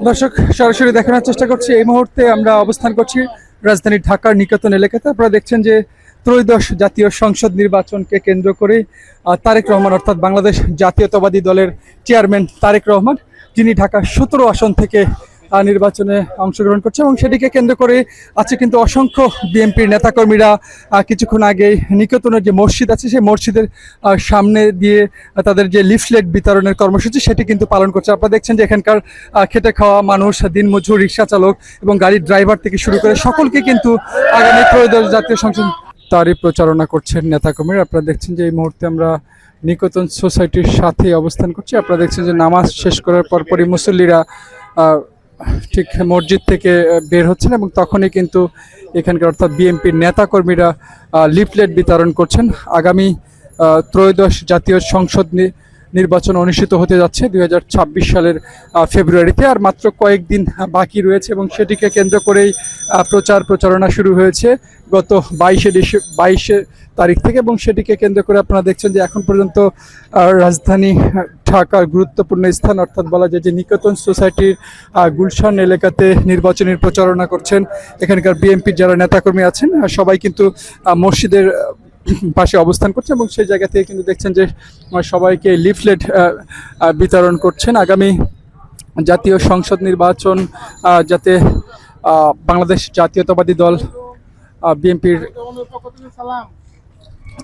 দর্শক সরাসরি দেখানোর চেষ্টা করছি। এই মুহূর্তে আমরা অবস্থান করছি রাজধানী ঢাকার নিকেতন এলাকাতে। আপনারা দেখছেন যে ত্রয়োদশ জাতীয় সংসদ নির্বাচনকে কেন্দ্র করে তারেক রহমান অর্থাৎ বাংলাদেশ জাতীয়তাবাদী দলের চেয়ারম্যান তারেক রহমান, যিনি ঢাকা 17 আসন থেকে নির্বাচনে অংশগ্রহণ করছে এবং সেটিকে কেন্দ্র করে আছে কিন্তু অসংখ্য বিএনপির নেতাকর্মীরা কিছুক্ষণ আগে নিকেতনের যে মসজিদ আছে সেই মসজিদের সামনে দিয়ে তাদের যে লিফলেট বিতরণের কর্মসূচি সেটি কিন্তু পালন করছে। আপনারা দেখছেন যে এখানকার খেটে খাওয়া মানুষ, দিনমজুর, রিক্সা চালক এবং গাড়ির ড্রাইভার থেকে শুরু করে সকলকে কিন্তু আগামী ত্রয়োদশ জাতীয় সংসদ তারই প্রচারণা করছেন নেতাকর্মীরা। আপনারা দেখছেন যে এই মুহূর্তে আমরা নিকেতন সোসাইটির সাথে অবস্থান করছি। আপনারা দেখছেন যে নামাজ শেষ করার পরপরই মুসল্লিরা ঠিক মসজিদ থেকে বের হচ্ছেন এবং তখনই কিন্তু এখানকার অর্থাৎ বিএনপির নেতাকর্মীরা লিফলেট বিতরণ করছেন। আগামী ত্রয়োদশ জাতীয় সংসদ নির্বাচন অনুষ্ঠিত হতে যাচ্ছে 2026 সালের ফেব্রুয়ারিতে, আর মাত্র কয়েকদিন বাকি রয়েছে এবং সেটিকে কেন্দ্র করেই প্রচারণা শুরু হয়েছে গত 22 তারিখ থেকে এবং সেটিকে কেন্দ্র করে আপনারা দেখছেন যে এখন পর্যন্ত রাজধানী ঢাকার গুরুত্বপূর্ণ স্থান অর্থাৎ বলা যায় যে নিকেতন সোসাইটির গুলশান এলাকাতে নির্বাচনী প্রচারণা করছেন এখানকার বিএনপির যারা নেতাকর্মী আছেন। সবাই কিন্তু মসজিদের পাশে অবস্থান করছে এবং সেই জায়গা থেকে কিন্তু দেখছেন যে সবাইকে লিফলেট বিতরণ করছেন। আগামী জাতীয় সংসদ নির্বাচন যাতে বাংলাদেশ জাতীয়তাবাদী দল বিএনপির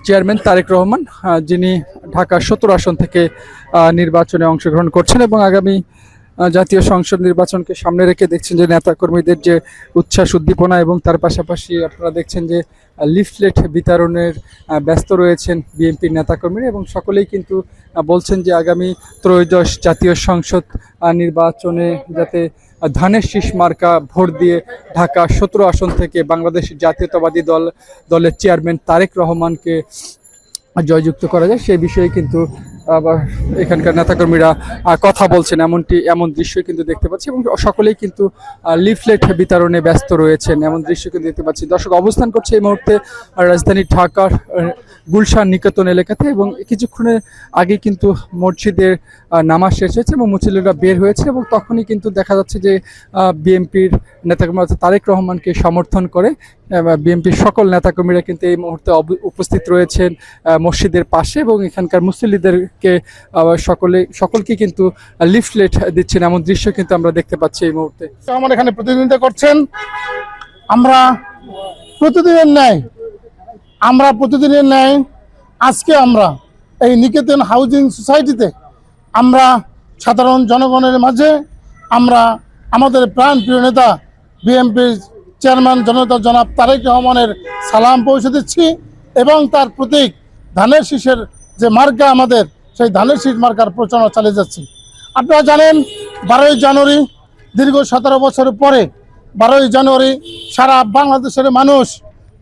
চেয়ারম্যান তারেক রহমান, যিনি ঢাকা 17 আসন থেকে নির্বাচনে অংশগ্রহণ করছেন এবং আগামী জাতীয় সংসদ নির্বাচনকে সামনে রেখে দেখছেন যে নেতাকর্মীদের যে উচ্ছ্বাস উদ্দীপনা এবং তার পাশাপাশি আপনারা দেখছেন যে লিফলেট বিতরণের ব্যস্ত রয়েছেন বিএনপির নেতাকর্মীরা এবং সকলেই কিন্তু বলছেন যে আগামী ত্রয়োদশ জাতীয় সংসদ নির্বাচনে যাতে ধানের শীষ মার্কা ভোট দিয়ে ঢাকা 17 আসন থেকে বাংলাদেশ জাতীয়তাবাদী দলের চেয়ারম্যান তারেক রহমানকে জয়যুক্ত করা যায় সেই বিষয়ে কিন্তু আবার এখানকার নেতাকর্মীরা কথা বলছেন, এমন দৃশ্য কিন্তু দেখতে পাচ্ছি এবং সকলেই কিন্তু লিফলেট বিতরণে ব্যস্ত রয়েছেন এমন দৃশ্য কিন্তু দেখতে পাচ্ছি। দর্শক অবস্থান করছে এই মুহূর্তে রাজধানী ঢাকার গুলশান নিকেতন এলাকাতে এবং কিছুক্ষণের আগে কিন্তু মসজিদের নামাজ শেষ হয়েছে এবং মুসল্লিরা বের হয়েছে এবং তখনই কিন্তু দেখা যাচ্ছে যে বিএনপির নেতাকর্মী তারেক রহমানকে সমর্থন করে বিএনপির সকল নেতাকর্মীরা কিন্তু এই মুহূর্তে উপস্থিত রয়েছেন মসজিদের পাশে এবং এখানকার মুসল্লিদেরকে সকলকে কিন্তু লিফলেট দিচ্ছেন এমন দৃশ্য কিন্তু আমরা দেখতে পাচ্ছি এই মুহূর্তে। আমার এখানে প্রতিনিধিত্ব করছেন। আমরা প্রতিদিনের ন্যায় আজকে আমরা এই নিকেতন হাউজিং সোসাইটিতে আমরা সাধারণ জনগণের মাঝে আমরা আমাদের প্রাণপ্রিয় নেতা বিএনপির চেয়ারম্যান জনাব তারেক রহমানের সালাম পৌঁছে দিচ্ছি এবং তার প্রতীক ধানের শীষের যে মার্কা আমাদের সেই ধানের শীষ মার্কার প্রচারণা চালিয়ে যাচ্ছি। আপনারা জানেন 12ই জানুয়ারি দীর্ঘ 17 বছর পরে 12ই জানুয়ারি সারা বাংলাদেশের মানুষ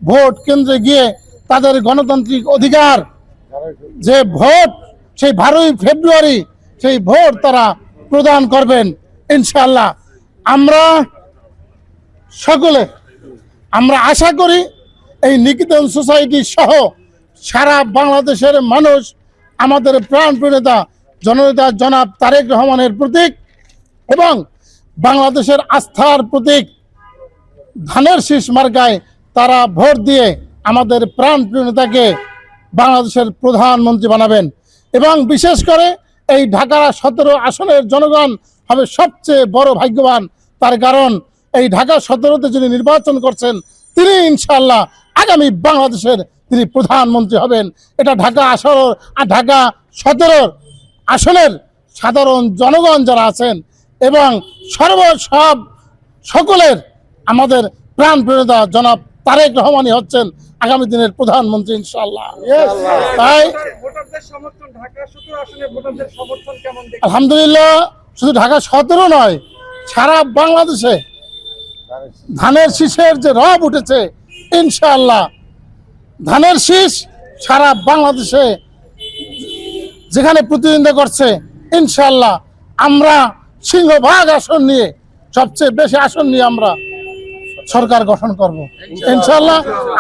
ভোট কেন্দ্রে গিয়ে তাদের গণতান্ত্রিক অধিকার যে ভোট সেই 12ই ফেব্রুয়ারি সেই ভোট তারা প্রদান করবেন ইনশাআল্লাহ। আমরা আশা করি এই নিকেতন সোসাইটি সহ সারা বাংলাদেশের মানুষ আমাদের প্রাণপ্রিয় নেতা জননেতা জনাব তারেক রহমানের প্রতীক এবং বাংলাদেশের আস্থার প্রতীক ধানের শীষ মার্কায় তারা ভোট দিয়ে আমাদের প্রাণপ্রিয় নেতাকে বাংলাদেশের প্রধানমন্ত্রী বানাবেন এবং বিশেষ করে এই ঢাকা 17 আসনের জনগণ হবে সবচেয়ে বড় ভাগ্যবান। তার কারণ এই ঢাকা 17তে যিনি নির্বাচন করছেন তিনি ইনশাআল্লাহ আগামী বাংলাদেশের তিনি প্রধানমন্ত্রী হবেন। এটা ঢাকা 17 আসনের সাধারণ জনগণ যারা আছেন এবং সকলের আমাদের প্রাণপ্রিয় নেতা জনাব তারেক রহমানই হচ্ছেন আগামী দিনের প্রধানমন্ত্রী ইনশাআল্লাহ। তাই আলহামদুলিল্লাহ শুধু ঢাকা 17 নয় সারা বাংলাদেশে ধানের শীষের যে রব উঠেছে ইনশাআল্লাহ ধানের শীষ সারা বাংলাদেশে যেখানে প্রতিদ্বন্দ্বিতা করছে ইনশাআল্লাহ আমরা সিংহভাগ আসন নিয়ে সবচেয়ে বেশি আসন নিয়ে আমরা সরকার গঠন করব ইনশাআল্লাহ।